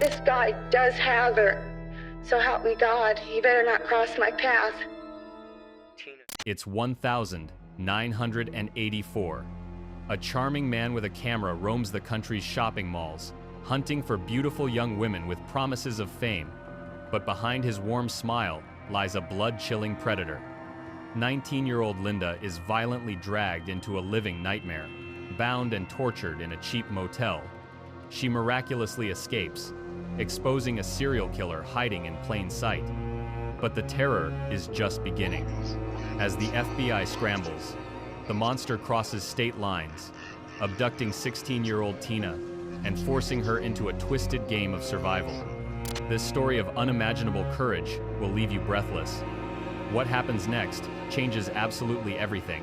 This guy does have her. So help me God, he better not cross my path. It's 1984. A charming man with a camera roams the country's shopping malls, hunting for beautiful young women with promises of fame. But behind his warm smile lies a blood-chilling predator. 19-year-old Linda is violently dragged into a living nightmare, bound and tortured in a cheap motel. She miraculously escapes, exposing a serial killer hiding in plain sight. But the terror is just beginning. As the FBI scrambles, the monster crosses state lines, abducting 16-year-old Tina and forcing her into a twisted game of survival. This story of unimaginable courage will leave you breathless. What happens next changes absolutely everything.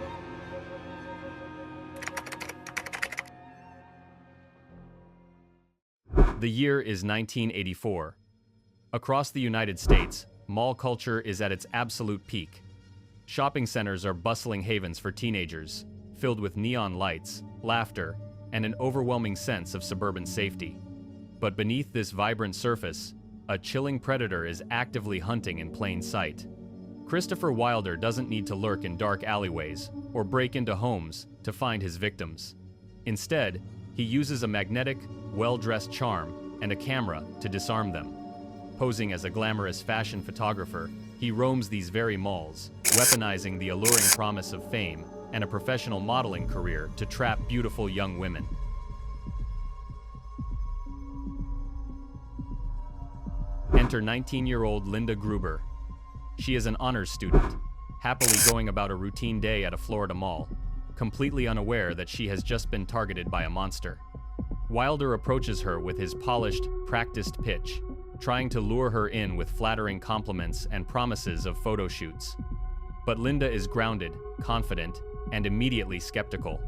The year is 1984. Across the United States, mall culture is at its absolute peak. Shopping centers are bustling havens for teenagers, filled with neon lights, laughter, and an overwhelming sense of suburban safety. But beneath this vibrant surface, a chilling predator is actively hunting in plain sight. Christopher Wilder doesn't need to lurk in dark alleyways or break into homes to find his victims. Instead, he uses a magnetic, well-dressed charm and a camera to disarm them. Posing as a glamorous fashion photographer, he roams these very malls, weaponizing the alluring promise of fame and a professional modeling career to trap beautiful young women. Enter 19-year-old Linda Gruber. She is an honors student, happily going about a routine day at a Florida mall, completely unaware that she has just been targeted by a monster. Wilder approaches her with his polished, practiced pitch, trying to lure her in with flattering compliments and promises of photo shoots. But Linda is grounded, confident, and immediately skeptical.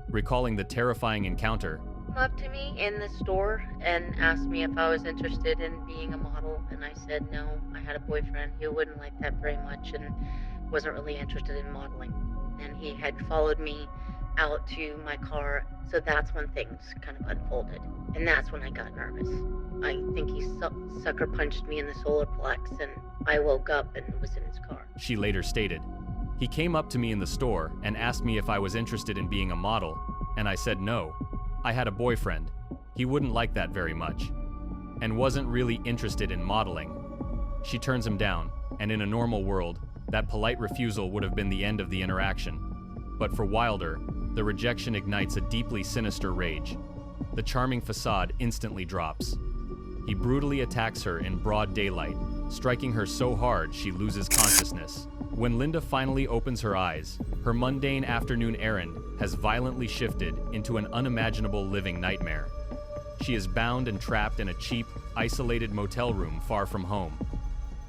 Recalling the terrifying encounter, Up to me in the store and asked me if I was interested in being a model, and I said no. I had a boyfriend who wouldn't like that very much and wasn't really interested in modeling, and he had followed me out to my car. So that's when things kind of unfolded, and that's when I got nervous. I think he sucker punched me in the solar plex, and I woke up and was in his car. She later stated, "He came up to me in the store and asked me if I was interested in being a model, and I said no. I had a boyfriend. He wouldn't like that very much, and wasn't really interested in modeling." She turns him down, and in a normal world, that polite refusal would have been the end of the interaction. But for Wilder, the rejection ignites a deeply sinister rage. The charming facade instantly drops. He brutally attacks her in broad daylight, striking her so hard she loses consciousness. When Linda finally opens her eyes, her mundane afternoon errand has violently shifted into an unimaginable living nightmare. She is bound and trapped in a cheap, isolated motel room far from home.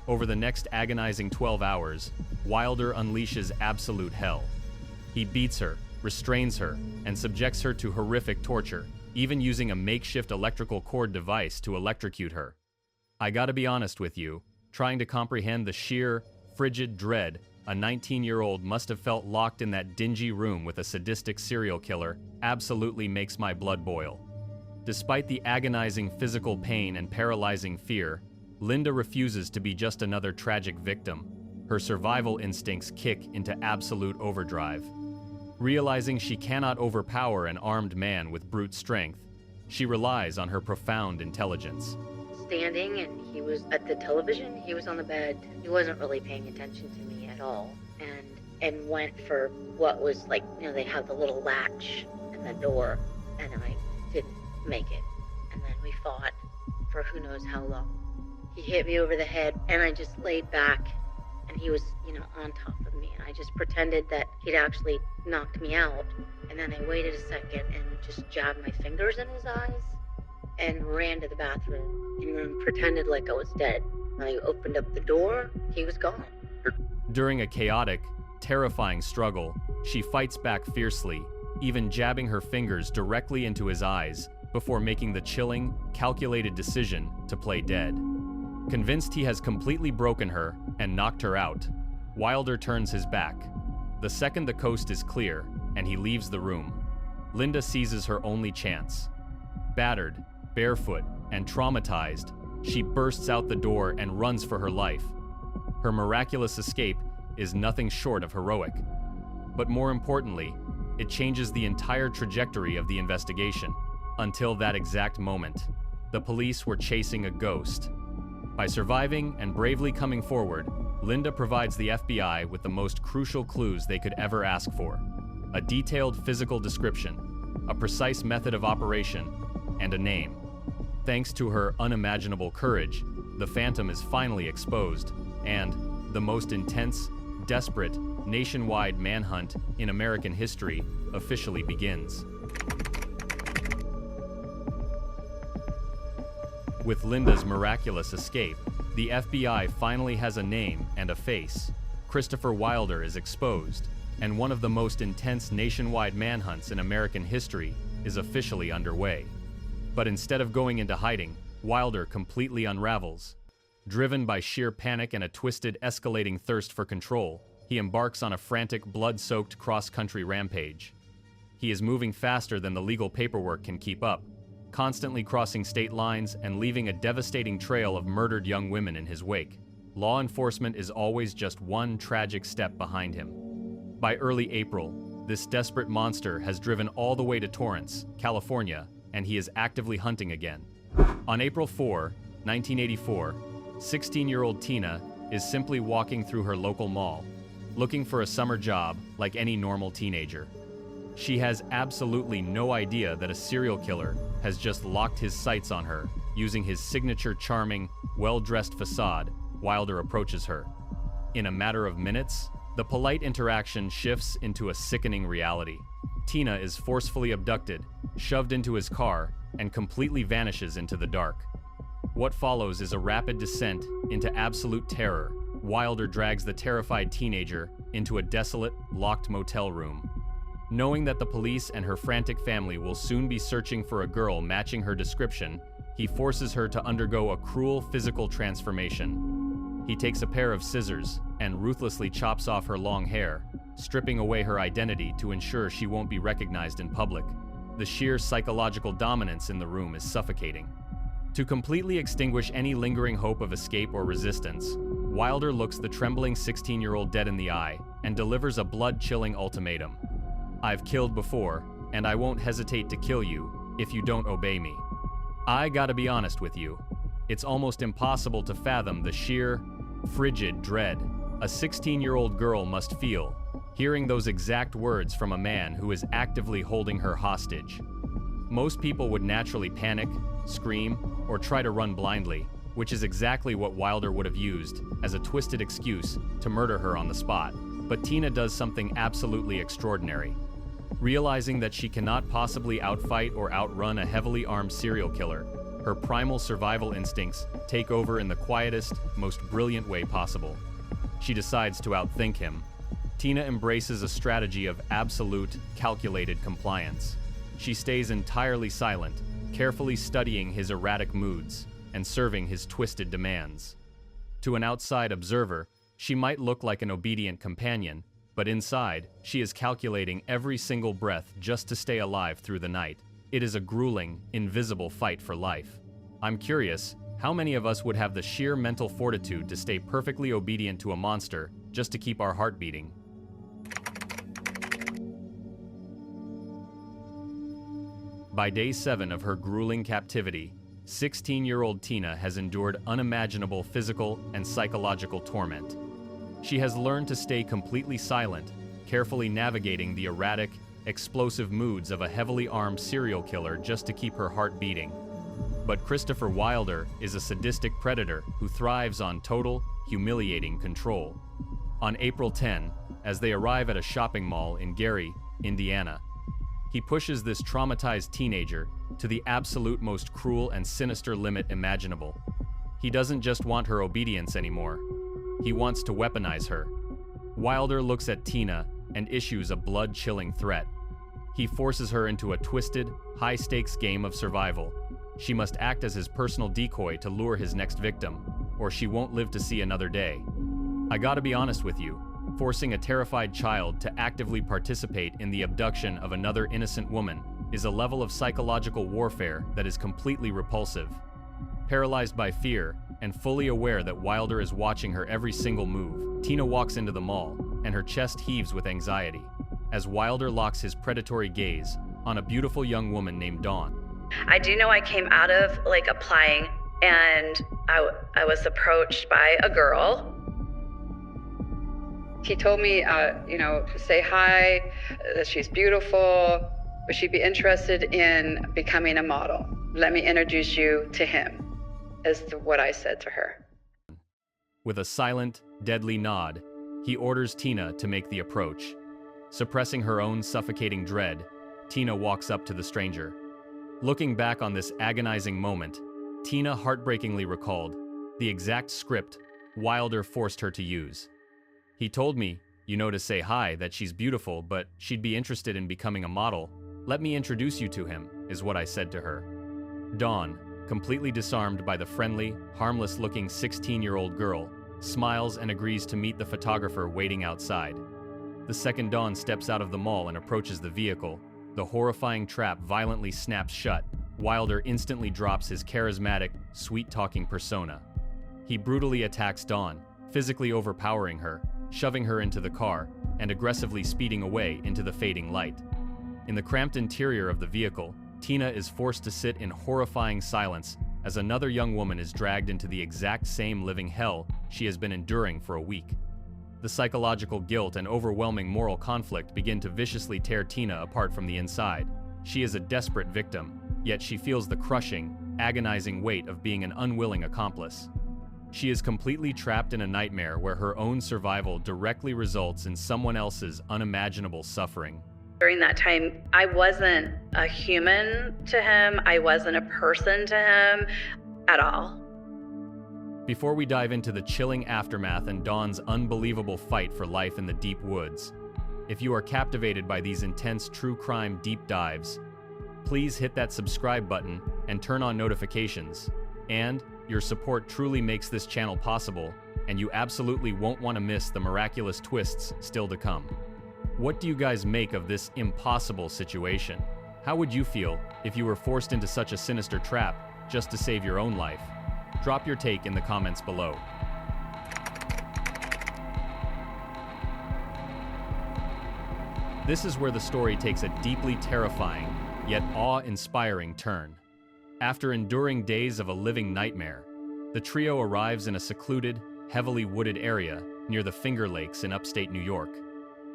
Over the next agonizing 12 hours, Wilder unleashes absolute hell. He beats her, restrains her, and subjects her to horrific torture, even using a makeshift electrical cord device to electrocute her. I gotta be honest with you, trying to comprehend the sheer, frigid dread a 19-year-old must have felt locked in that dingy room with a sadistic serial killer absolutely makes my blood boil. Despite the agonizing physical pain and paralyzing fear, Linda refuses to be just another tragic victim. Her survival instincts kick into absolute overdrive. Realizing she cannot overpower an armed man with brute strength, she relies on her profound intelligence. Standing, and he was at the television, he was on the bed. He wasn't really paying attention to me at all, and went for what was like, they have the little latch in the door, and I didn't make it. And then we fought for who knows how long. He hit me over the head, and I just laid back, and he was, on top of me, and I just pretended that he'd actually knocked me out. And then I waited a second and just jabbed my fingers in his eyes and ran to the bathroom and then pretended like I was dead. When I opened up the door, he was gone. During a chaotic, terrifying struggle, she fights back fiercely, even jabbing her fingers directly into his eyes before making the chilling, calculated decision to play dead. Convinced he has completely broken her and knocked her out, Wilder turns his back. The second the coast is clear and he leaves the room, Linda seizes her only chance. Battered, barefoot, and traumatized, she bursts out the door and runs for her life. Her miraculous escape is nothing short of heroic. But more importantly, it changes the entire trajectory of the investigation. Until that exact moment, the police were chasing a ghost. By surviving and bravely coming forward, Linda provides the FBI with the most crucial clues they could ever ask for: a detailed physical description, a precise method of operation, and a name. Thanks to her unimaginable courage, the Phantom is finally exposed, and the most intense, desperate, nationwide manhunt in American history officially begins. With Linda's miraculous escape, the FBI finally has a name and a face. Christopher Wilder is exposed, and one of the most intense nationwide manhunts in American history is officially underway. But instead of going into hiding, Wilder completely unravels. Driven by sheer panic and a twisted, escalating thirst for control, he embarks on a frantic, blood-soaked cross-country rampage. He is moving faster than the legal paperwork can keep up, constantly crossing state lines and leaving a devastating trail of murdered young women in his wake. Law enforcement is always just one tragic step behind him. By early April, this desperate monster has driven all the way to Torrance, California, and he is actively hunting again. On April 4, 1984, 16-year-old Tina is simply walking through her local mall, looking for a summer job like any normal teenager. She has absolutely no idea that a serial killer has just locked his sights on her. Using his signature charming, well-dressed facade, Wilder approaches her. In a matter of minutes, the polite interaction shifts into a sickening reality. Tina is forcefully abducted, shoved into his car, and completely vanishes into the dark. What follows is a rapid descent into absolute terror. Wilder drags the terrified teenager into a desolate, locked motel room. Knowing that the police and her frantic family will soon be searching for a girl matching her description, he forces her to undergo a cruel physical transformation. He takes a pair of scissors and ruthlessly chops off her long hair, stripping away her identity to ensure she won't be recognized in public. The sheer psychological dominance in the room is suffocating. To completely extinguish any lingering hope of escape or resistance, Wilder looks the trembling 16-year-old dead in the eye and delivers a blood-chilling ultimatum. "I've killed before, and I won't hesitate to kill you if you don't obey me." I gotta be honest with you, it's almost impossible to fathom the sheer, frigid dread a 16-year-old girl must feel, hearing those exact words from a man who is actively holding her hostage. Most people would naturally panic, scream, or try to run blindly, which is exactly what Wilder would have used as a twisted excuse to murder her on the spot. But Tina does something absolutely extraordinary. Realizing that she cannot possibly outfight or outrun a heavily armed serial killer, her primal survival instincts take over in the quietest, most brilliant way possible. She decides to outthink him. Tina embraces a strategy of absolute, calculated compliance. She stays entirely silent, carefully studying his erratic moods and serving his twisted demands. To an outside observer, she might look like an obedient companion, but inside, she is calculating every single breath just to stay alive through the night. It is a grueling, invisible fight for life. I'm curious, how many of us would have the sheer mental fortitude to stay perfectly obedient to a monster just to keep our heart beating? By day 7 of her grueling captivity, 16-year-old Tina has endured unimaginable physical and psychological torment. She has learned to stay completely silent, carefully navigating the erratic, explosive moods of a heavily armed serial killer just to keep her heart beating. But Christopher Wilder is a sadistic predator who thrives on total, humiliating control. On April 10, as they arrive at a shopping mall in Gary, Indiana, he pushes this traumatized teenager to the absolute most cruel and sinister limit imaginable. He doesn't just want her obedience anymore. He wants to weaponize her. Wilder looks at Tina and issues a blood-chilling threat. He forces her into a twisted, high-stakes game of survival. She must act as his personal decoy to lure his next victim, or she won't live to see another day. I gotta be honest with you, forcing a terrified child to actively participate in the abduction of another innocent woman is a level of psychological warfare that is completely repulsive. Paralyzed by fear, and fully aware that Wilder is watching her every single move, Tina walks into the mall, and her chest heaves with anxiety, as Wilder locks his predatory gaze on a beautiful young woman named Dawn. I do know I came out of applying, and I was approached by a girl. He told me, say hi, that she's beautiful, would she be interested in becoming a model? Let me introduce you to him, is what I said to her. With a silent, deadly nod, he orders Tina to make the approach. Suppressing her own suffocating dread, Tina walks up to the stranger. Looking back on this agonizing moment, Tina heartbreakingly recalled the exact script Wilder forced her to use. He told me, to say hi, that she's beautiful, but she'd be interested in becoming a model. Let me introduce you to him, is what I said to her. Dawn, completely disarmed by the friendly, harmless-looking 16-year-old girl, smiles and agrees to meet the photographer waiting outside. The second Dawn steps out of the mall and approaches the vehicle. The horrifying trap violently snaps shut. Wilder instantly drops his charismatic, sweet-talking persona. He brutally attacks Dawn, physically overpowering her, shoving her into the car, and aggressively speeding away into the fading light. In the cramped interior of the vehicle, Tina is forced to sit in horrifying silence as another young woman is dragged into the exact same living hell she has been enduring for a week. The psychological guilt and overwhelming moral conflict begin to viciously tear Tina apart from the inside. She is a desperate victim, yet she feels the crushing, agonizing weight of being an unwilling accomplice. She is completely trapped in a nightmare where her own survival directly results in someone else's unimaginable suffering. During that time, I wasn't a human to him. I wasn't a person to him at all. Before we dive into the chilling aftermath and Dawn's unbelievable fight for life in the deep woods, if you are captivated by these intense true crime deep dives, please hit that subscribe button and turn on notifications. And your support truly makes this channel possible, and you absolutely won't want to miss the miraculous twists still to come. What do you guys make of this impossible situation? How would you feel if you were forced into such a sinister trap just to save your own life? Drop your take in the comments below. This is where the story takes a deeply terrifying, yet awe-inspiring turn. After enduring days of a living nightmare, the trio arrives in a secluded, heavily wooded area near the Finger Lakes in upstate New York.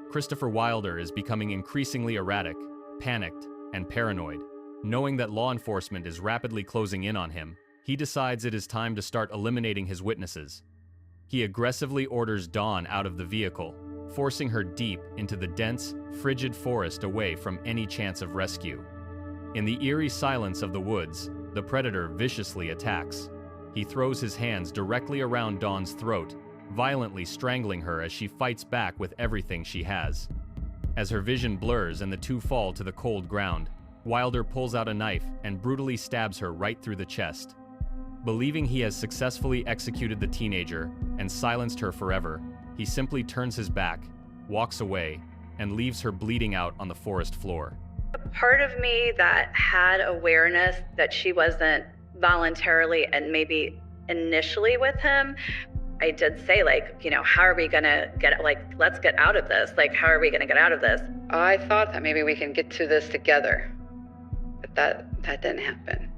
Christopher Wilder is becoming increasingly erratic, panicked, and paranoid. Knowing that law enforcement is rapidly closing in on him, he decides it is time to start eliminating his witnesses. He aggressively orders Dawn out of the vehicle, forcing her deep into the dense, frigid forest away from any chance of rescue. In the eerie silence of the woods, the predator viciously attacks. He throws his hands directly around Dawn's throat, violently strangling her as she fights back with everything she has. As her vision blurs and the two fall to the cold ground, Wilder pulls out a knife and brutally stabs her right through the chest. Believing he has successfully executed the teenager and silenced her forever, he simply turns his back, walks away, and leaves her bleeding out on the forest floor. Part of me that had awareness that she wasn't voluntarily and maybe initially with him, I did say, how are we gonna let's get out of this? How are we gonna get out of this? I thought that maybe we can get to this together, but that didn't happen.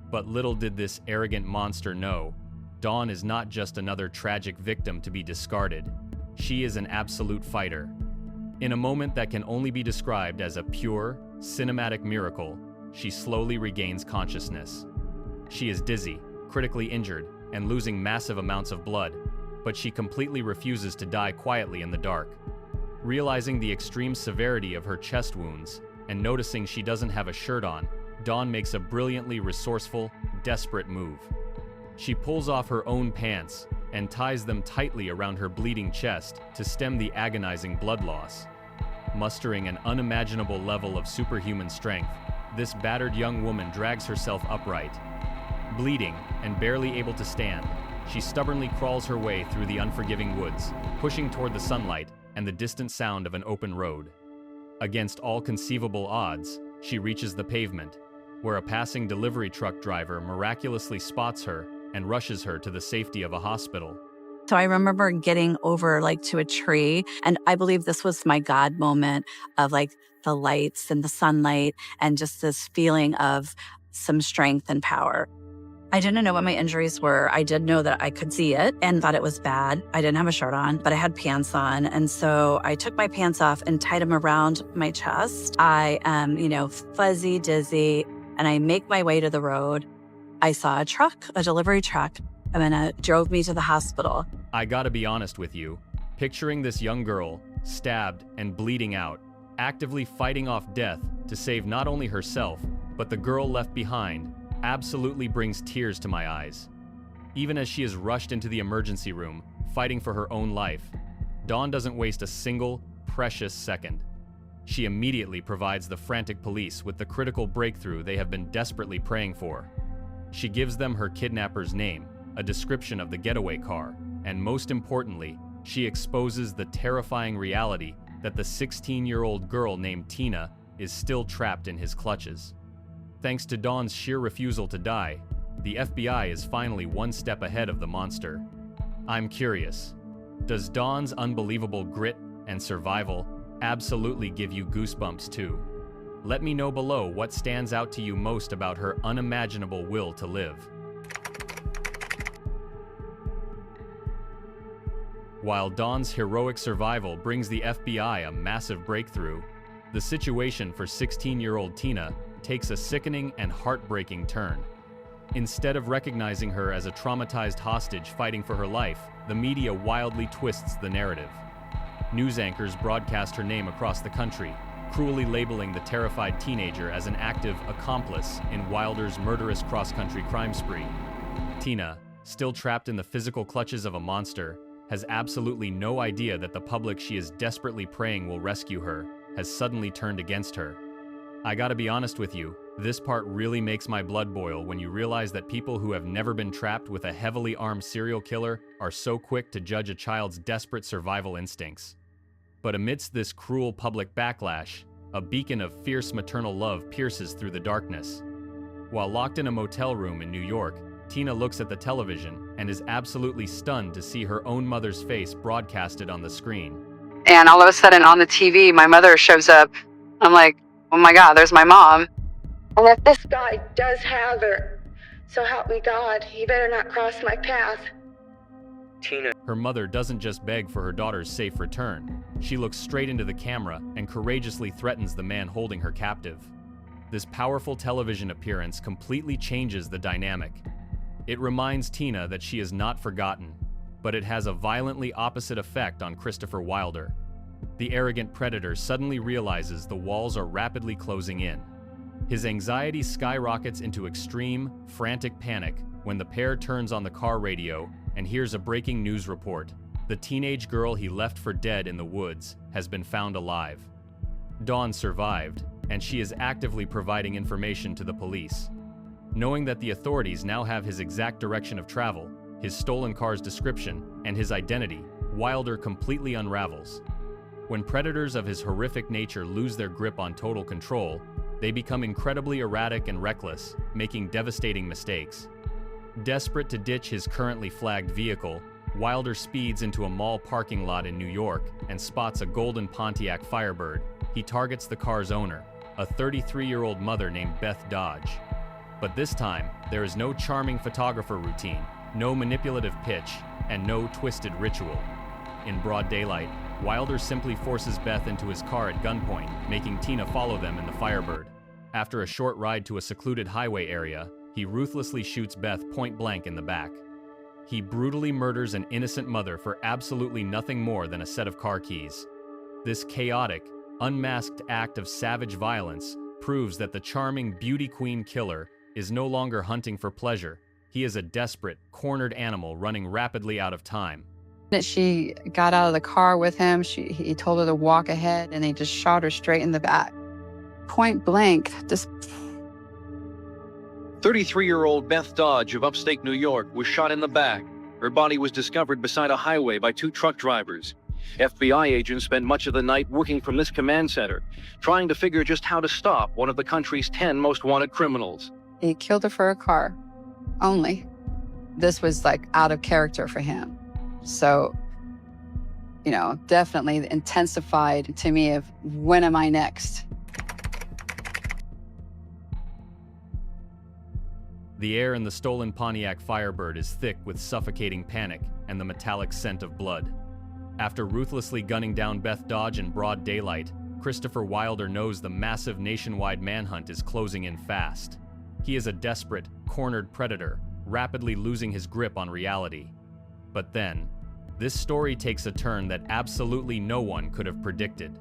But little did this arrogant monster know, Dawn is not just another tragic victim to be discarded. She is an absolute fighter. In a moment that can only be described as a pure, cinematic miracle, she slowly regains consciousness. She is dizzy, critically injured, and losing massive amounts of blood, but she completely refuses to die quietly in the dark. Realizing the extreme severity of her chest wounds, and noticing she doesn't have a shirt on, Dawn makes a brilliantly resourceful, desperate move. She pulls off her own pants and ties them tightly around her bleeding chest to stem the agonizing blood loss. Mustering an unimaginable level of superhuman strength, this battered young woman drags herself upright. Bleeding and barely able to stand, she stubbornly crawls her way through the unforgiving woods, pushing toward the sunlight and the distant sound of an open road. Against all conceivable odds, she reaches the pavement. where a passing delivery truck driver miraculously spots her and rushes her to the safety of a hospital. So I remember getting over to a tree, and I believe this was my God moment of the lights and the sunlight and just this feeling of some strength and power. I didn't know what my injuries were. I did know that I could see it and thought it was bad. I didn't have a shirt on, but I had pants on. And so I took my pants off and tied them around my chest. I am, fuzzy, dizzy, and I make my way to the road. I saw a truck, a delivery truck, and then it drove me to the hospital. I gotta be honest with you, picturing this young girl, stabbed and bleeding out, actively fighting off death to save not only herself, but the girl left behind, absolutely brings tears to my eyes. Even as she is rushed into the emergency room, fighting for her own life, Dawn doesn't waste a single, precious second. She immediately provides the frantic police with the critical breakthrough they have been desperately praying for. She gives them her kidnapper's name, a description of the getaway car, and most importantly, she exposes the terrifying reality that the 16-year-old girl named Tina is still trapped in his clutches. Thanks to Dawn's sheer refusal to die, the FBI is finally one step ahead of the monster. I'm curious, does Dawn's unbelievable grit and survival absolutely give you goosebumps too? Let me know below what stands out to you most about her unimaginable will to live. While Dawn's heroic survival brings the FBI a massive breakthrough, the situation for 16-year-old Tina takes a sickening and heartbreaking turn. Instead of recognizing her as a traumatized hostage fighting for her life, the media wildly twists the narrative. News anchors broadcast her name across the country, cruelly labeling the terrified teenager as an active accomplice in Wilder's murderous cross-country crime spree. Tina, still trapped in the physical clutches of a monster, has absolutely no idea that the public she is desperately praying will rescue her has suddenly turned against her. I gotta be honest with you, this part really makes my blood boil when you realize that people who have never been trapped with a heavily armed serial killer are so quick to judge a child's desperate survival instincts. But amidst this cruel public backlash, a beacon of fierce maternal love pierces through the darkness. While locked in a motel room in New York, Tina looks at the television and is absolutely stunned to see her own mother's face broadcasted on the screen. And all of a sudden on the TV, my mother shows up. I'm like, oh my God, there's my mom. And if this guy does have her, so help me God, he better not cross my path. Tina. Her mother doesn't just beg for her daughter's safe return. She looks straight into the camera and courageously threatens the man holding her captive. This powerful television appearance completely changes the dynamic. It reminds Tina that she is not forgotten, but it has a violently opposite effect on Christopher Wilder. The arrogant predator suddenly realizes the walls are rapidly closing in. His anxiety skyrockets into extreme, frantic panic when the pair turns on the car radio and hears a breaking news report. The teenage girl he left for dead in the woods has been found alive. Dawn survived, and she is actively providing information to the police. Knowing that the authorities now have his exact direction of travel, his stolen car's description, and his identity, Wilder completely unravels. When predators of his horrific nature lose their grip on total control, they become incredibly erratic and reckless, making devastating mistakes. Desperate to ditch his currently flagged vehicle, Wilder speeds into a mall parking lot in New York and spots a golden Pontiac Firebird. He targets the car's owner, a 33-year-old mother named Beth Dodge. But this time, there is no charming photographer routine, no manipulative pitch, and no twisted ritual. In broad daylight, Wilder simply forces Beth into his car at gunpoint, making Tina follow them in the Firebird. After a short ride to a secluded highway area, he ruthlessly shoots Beth point-blank in the back. He brutally murders an innocent mother for absolutely nothing more than a set of car keys. This chaotic, unmasked act of savage violence proves that the charming beauty queen killer is no longer hunting for pleasure. He is a desperate, cornered animal running rapidly out of time. She got out of the car with him. He told her to walk ahead, and he just shot her straight in the back. Point blank, just... 33-year-old Beth Dodge of upstate New York was shot in the back. Her body was discovered beside a highway by two truck drivers. FBI agents spent much of the night working from this command center, trying to figure just how to stop one of the country's 10 most wanted criminals. He killed her for a car, only. This was like out of character for him. So, definitely intensified to me of when am I next? The air in the stolen Pontiac Firebird is thick with suffocating panic and the metallic scent of blood. After ruthlessly gunning down Beth Dodge in broad daylight, Christopher Wilder knows the massive nationwide manhunt is closing in fast. He is a desperate, cornered predator, rapidly losing his grip on reality. But then, this story takes a turn that absolutely no one could have predicted.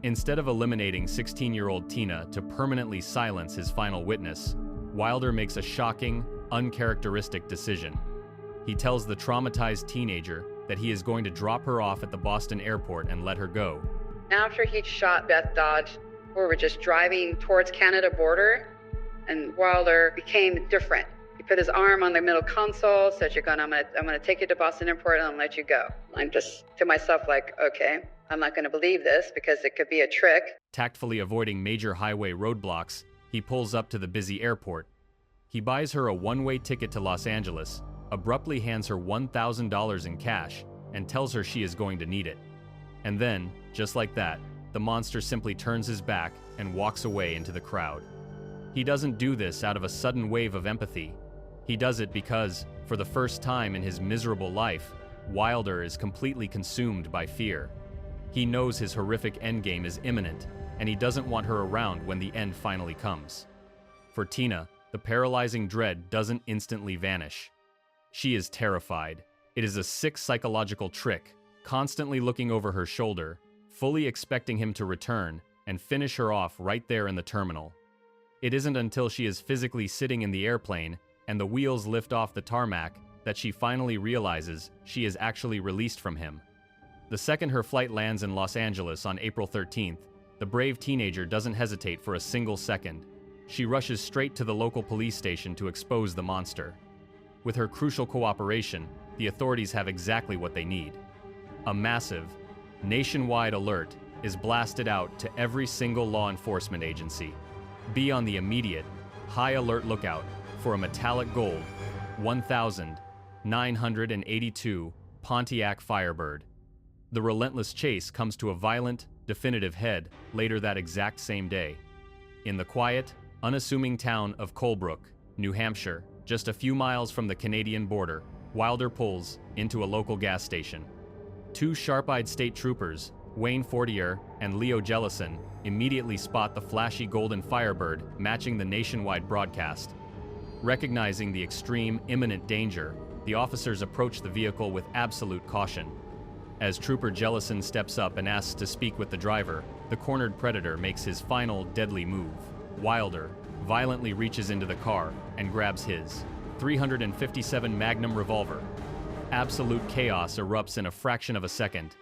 Instead of eliminating 16-year-old Tina to permanently silence his final witness, Wilder makes a shocking, uncharacteristic decision. He tells the traumatized teenager that he is going to drop her off at the Boston airport and let her go. After he shot Beth Dodge, we were just driving towards Canada border, and Wilder became different. He put his arm on the middle console, said, I'm gonna take you to Boston airport and I'll let you go. I'm just to myself like, okay, I'm not gonna believe this because it could be a trick. Tactfully avoiding major highway roadblocks, he pulls up to the busy airport. He buys her a one-way ticket to Los Angeles, abruptly hands her $1,000 in cash, and tells her she is going to need it. And then, just like that, the monster simply turns his back and walks away into the crowd. He doesn't do this out of a sudden wave of empathy. He does it because, for the first time in his miserable life, Wilder is completely consumed by fear. He knows his horrific endgame is imminent, and he doesn't want her around when the end finally comes. For Tina, the paralyzing dread doesn't instantly vanish. She is terrified. It is a sick psychological trick, constantly looking over her shoulder, fully expecting him to return and finish her off right there in the terminal. It isn't until she is physically sitting in the airplane and the wheels lift off the tarmac that she finally realizes she is actually released from him. The second her flight lands in Los Angeles on April 13th, the brave teenager doesn't hesitate for a single second. She rushes straight to the local police station to expose the monster. With her crucial cooperation, the authorities have exactly what they need. A massive, nationwide alert is blasted out to every single law enforcement agency. Be on the immediate, high alert lookout for a metallic gold 1,982 Pontiac Firebird. The relentless chase comes to a violent, definitive head later that exact same day. In the quiet, unassuming town of Colebrook, New Hampshire, just a few miles from the Canadian border, Wilder pulls into a local gas station. Two sharp-eyed state troopers, Wayne Fortier and Leo Jellison, immediately spot the flashy golden Firebird matching the nationwide broadcast. Recognizing the extreme, imminent danger, the officers approach the vehicle with absolute caution. As Trooper Jellison steps up and asks to speak with the driver, the cornered predator makes his final deadly move. Wilder violently reaches into the car and grabs his .357 Magnum revolver. Absolute chaos erupts in a fraction of a second.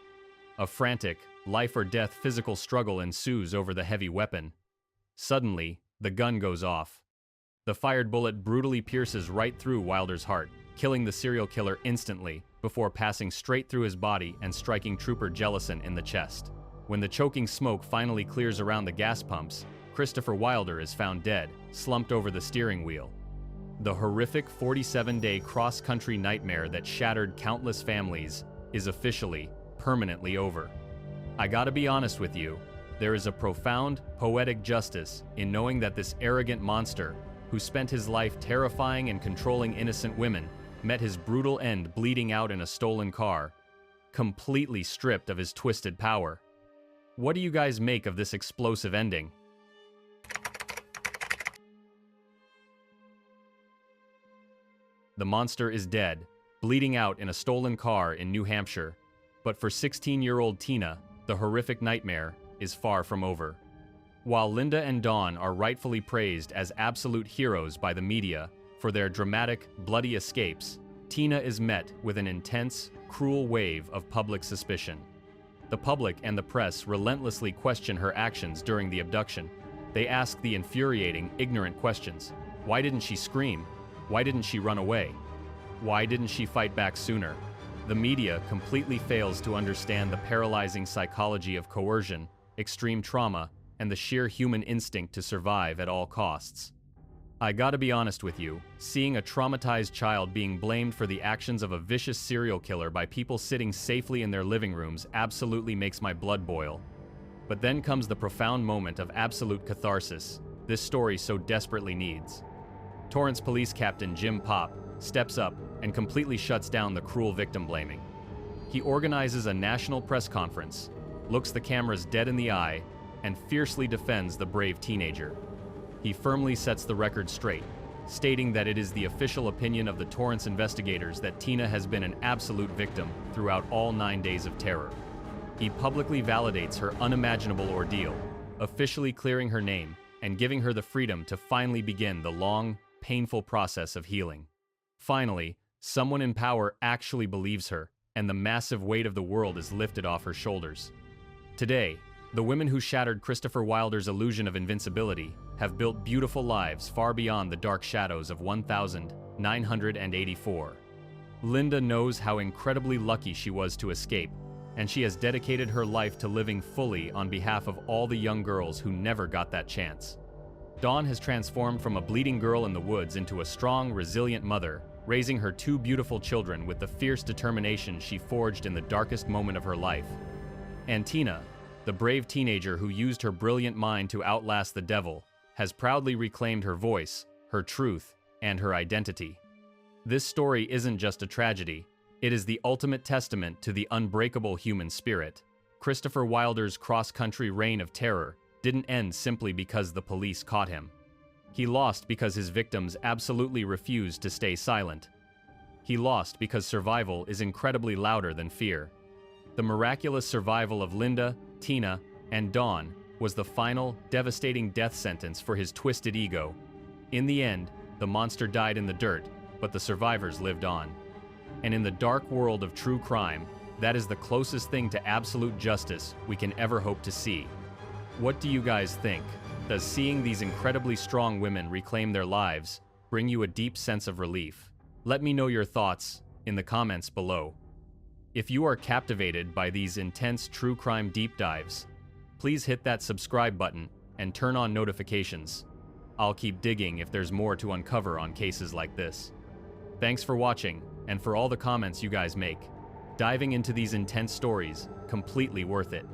A frantic, life-or-death physical struggle ensues over the heavy weapon. Suddenly, the gun goes off. The fired bullet brutally pierces right through Wilder's heart, killing the serial killer instantly before passing straight through his body and striking Trooper Jellison in the chest. When the choking smoke finally clears around the gas pumps, Christopher Wilder is found dead, slumped over the steering wheel. The horrific 47-day cross-country nightmare that shattered countless families is officially, permanently over. I gotta be honest with you, there is a profound, poetic justice in knowing that this arrogant monster, who spent his life terrifying and controlling innocent women, met his brutal end bleeding out in a stolen car, completely stripped of his twisted power. What do you guys make of this explosive ending? The monster is dead, bleeding out in a stolen car in New Hampshire, but for 16-year-old Tina, the horrific nightmare is far from over. While Linda and Dawn are rightfully praised as absolute heroes by the media for their dramatic, bloody escapes, Tina is met with an intense, cruel wave of public suspicion. The public and the press relentlessly question her actions during the abduction. They ask the infuriating, ignorant questions. Why didn't she scream? Why didn't she run away? Why didn't she fight back sooner? The media completely fails to understand the paralyzing psychology of coercion, extreme trauma, and the sheer human instinct to survive at all costs. I gotta be honest with you, seeing a traumatized child being blamed for the actions of a vicious serial killer by people sitting safely in their living rooms absolutely makes my blood boil. But then comes the profound moment of absolute catharsis this story so desperately needs. Torrance Police Captain Jim Pop steps up and completely shuts down the cruel victim blaming. He organizes a national press conference, looks the cameras dead in the eye, and fiercely defends the brave teenager. He firmly sets the record straight, stating that it is the official opinion of the Torrance investigators that Tina has been an absolute victim throughout all 9 days of terror. He publicly validates her unimaginable ordeal, officially clearing her name and giving her the freedom to finally begin the long, painful process of healing. Finally, someone in power actually believes her, and the massive weight of the world is lifted off her shoulders. Today, the women who shattered Christopher Wilder's illusion of invincibility have built beautiful lives far beyond the dark shadows of 1984. Linda knows how incredibly lucky she was to escape, and she has dedicated her life to living fully on behalf of all the young girls who never got that chance. Dawn has transformed from a bleeding girl in the woods into a strong, resilient mother, raising her 2 beautiful children with the fierce determination she forged in the darkest moment of her life. And Tina, the brave teenager who used her brilliant mind to outlast the devil, has proudly reclaimed her voice, her truth, and her identity. This story isn't just a tragedy, it is the ultimate testament to the unbreakable human spirit. Christopher Wilder's cross-country reign of terror didn't end simply because the police caught him. He lost because his victims absolutely refused to stay silent. He lost because survival is incredibly louder than fear. The miraculous survival of Linda, Tina, and Dawn was the final, devastating death sentence for his twisted ego. In the end, the monster died in the dirt, but the survivors lived on. And in the dark world of true crime, that is the closest thing to absolute justice we can ever hope to see. What do you guys think? Does seeing these incredibly strong women reclaim their lives bring you a deep sense of relief? Let me know your thoughts in the comments below. If you are captivated by these intense true crime deep dives, please hit that subscribe button and turn on notifications. I'll keep digging if there's more to uncover on cases like this. Thanks for watching, and for all the comments you guys make. Diving into these intense stories, completely worth it.